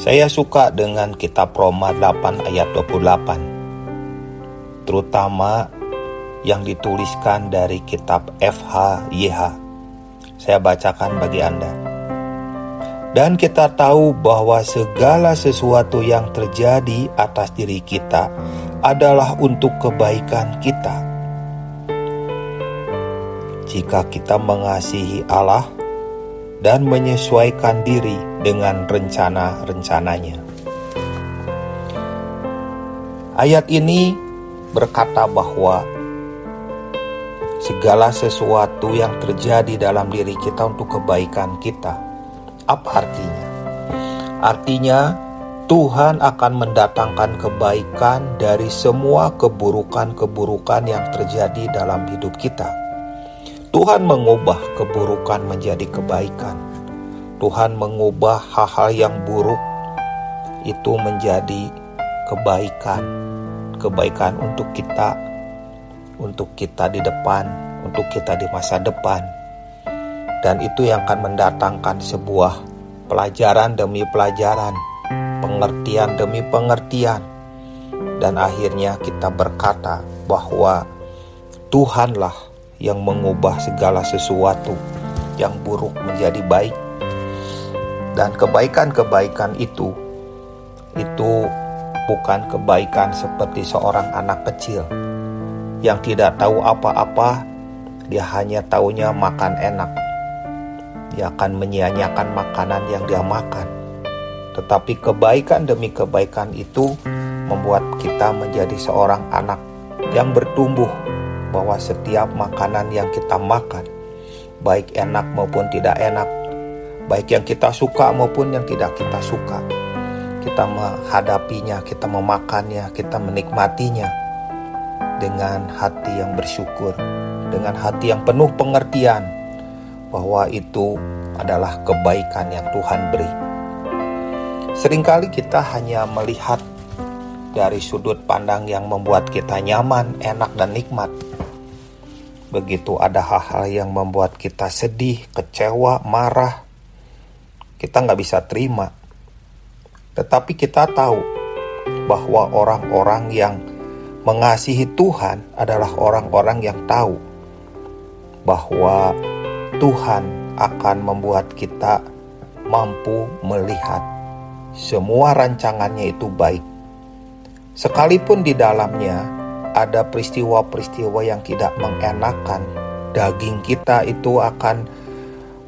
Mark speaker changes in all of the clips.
Speaker 1: Saya suka dengan kitab Roma 8 ayat 28, terutama yang dituliskan dari kitab FHYH. Saya bacakan bagi Anda. Dan kita tahu bahwa segala sesuatu yang terjadi atas diri kita adalah untuk kebaikan kita, jika kita mengasihi Allah dan menyesuaikan diri dengan rencana-rencananya. Ayat ini berkata bahwa segala sesuatu yang terjadi dalam diri kita untuk kebaikan kita. Apa artinya? Artinya Tuhan akan mendatangkan kebaikan dari semua keburukan-keburukan yang terjadi dalam hidup kita. Tuhan mengubah keburukan menjadi kebaikan. Tuhan mengubah hal-hal yang buruk itu menjadi kebaikan. Kebaikan untuk kita di depan, untuk kita di masa depan. Dan itu yang akan mendatangkan sebuah pelajaran demi pelajaran, pengertian demi pengertian. Dan akhirnya kita berkata bahwa Tuhanlah yang mengubah segala sesuatu yang buruk menjadi baik. Dan kebaikan-kebaikan itu bukan kebaikan seperti seorang anak kecil yang tidak tahu apa-apa. Dia hanya taunya makan enak. Dia akan menyia-nyiakan makanan yang dia makan. Tetapi kebaikan demi kebaikan itu membuat kita menjadi seorang anak yang bertumbuh, bahwa setiap makanan yang kita makan, baik enak maupun tidak enak, baik yang kita suka maupun yang tidak kita suka, kita menghadapinya, kita memakannya, kita menikmatinya dengan hati yang bersyukur, dengan hati yang penuh pengertian bahwa itu adalah kebaikan yang Tuhan beri. Seringkali kita hanya melihat dari sudut pandang yang membuat kita nyaman, enak, dan nikmat. Begitu ada hal-hal yang membuat kita sedih, kecewa, marah, kita nggak bisa terima. Tetapi kita tahu bahwa orang-orang yang mengasihi Tuhan adalah orang-orang yang tahu bahwa Tuhan akan membuat kita mampu melihat semua rancangannya itu baik. Sekalipun di dalamnya ada peristiwa-peristiwa yang tidak mengenakan, daging kita itu akan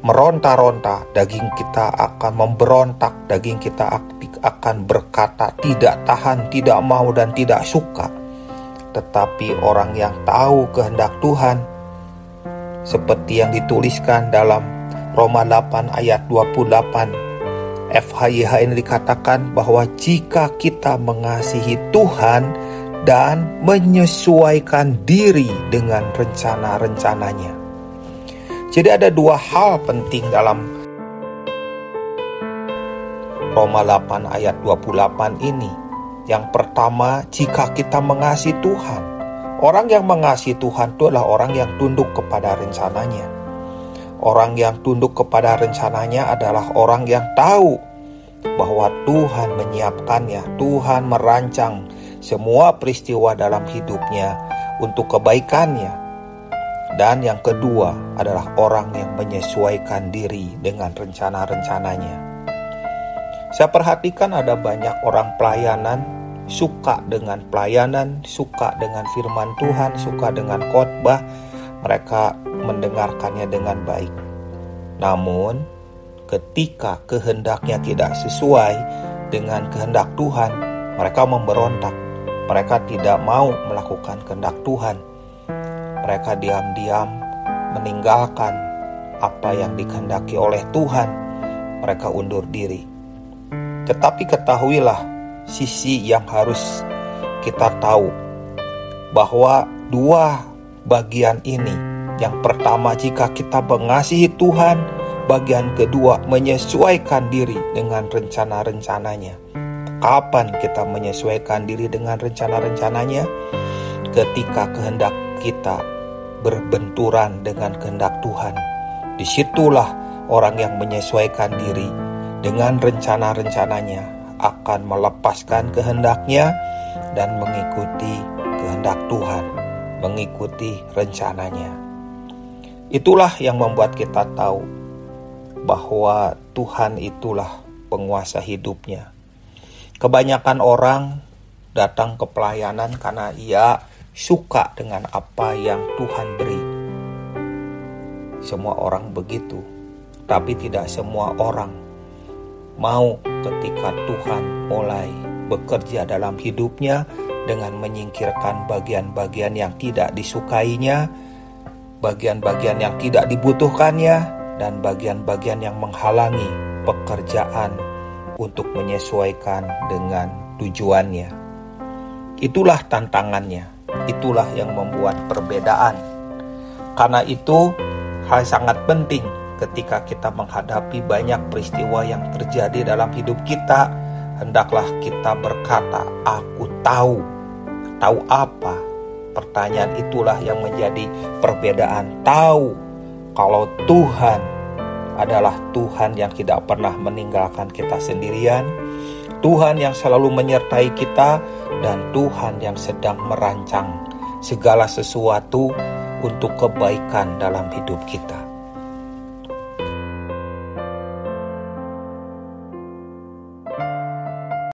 Speaker 1: meronta-ronta, daging kita akan memberontak, daging kita akan berkata tidak tahan, tidak mau, dan tidak suka. Tetapi orang yang tahu kehendak Tuhan, seperti yang dituliskan dalam Roma 8 ayat 28 FHYH ini dikatakan bahwa jika kita mengasihi Tuhan dan menyesuaikan diri dengan rencana-rencananya. Jadi ada dua hal penting dalam Roma 8 ayat 28 ini. Yang pertama, jika kita mengasihi Tuhan. Orang yang mengasihi Tuhan itu adalah orang yang tunduk kepada rencananya. Orang yang tunduk kepada rencananya adalah orang yang tahu bahwa Tuhan menyiapkannya, Tuhan merancang semua peristiwa dalam hidupnya untuk kebaikannya. Dan yang kedua adalah orang yang menyesuaikan diri dengan rencana-rencananya. Saya perhatikan ada banyak orang pelayanan, suka dengan pelayanan, suka dengan firman Tuhan, suka dengan khotbah, mereka mendengarkannya dengan baik. Namun, ketika kehendaknya tidak sesuai dengan kehendak Tuhan, mereka memberontak. Mereka tidak mau melakukan kehendak Tuhan. Mereka diam-diam meninggalkan apa yang dikehendaki oleh Tuhan. Mereka undur diri. Tetapi ketahuilah sisi yang harus kita tahu, bahwa dua bagian ini. Yang pertama, jika kita mengasihi Tuhan. Bagian kedua, menyesuaikan diri dengan rencana-rencananya. Kapan kita menyesuaikan diri dengan rencana-rencananya? Ketika kehendak kita berbenturan dengan kehendak Tuhan. Disitulah orang yang menyesuaikan diri dengan rencana-rencananya akan melepaskan kehendaknya dan mengikuti kehendak Tuhan, mengikuti rencananya. Itulah yang membuat kita tahu bahwa Tuhan itulah penguasa hidupnya. Kebanyakan orang datang ke pelayanan karena ia suka dengan apa yang Tuhan beri. Semua orang begitu, tapi tidak semua orang mau ketika Tuhan mulai bekerja dalam hidupnya dengan menyingkirkan bagian-bagian yang tidak disukainya, bagian-bagian yang tidak dibutuhkannya, dan bagian-bagian yang menghalangi pekerjaan untuk menyesuaikan dengan tujuannya. Itulah tantangannya, itulah yang membuat perbedaan. Karena itu, hal sangat penting ketika kita menghadapi banyak peristiwa yang terjadi dalam hidup kita, hendaklah kita berkata, "Aku tahu." Tahu apa? Pertanyaan itulah yang menjadi perbedaan. Tahu kalau Tuhan adalah Tuhan yang tidak pernah meninggalkan kita sendirian, Tuhan yang selalu menyertai kita, dan Tuhan yang sedang merancang segala sesuatu untuk kebaikan dalam hidup kita.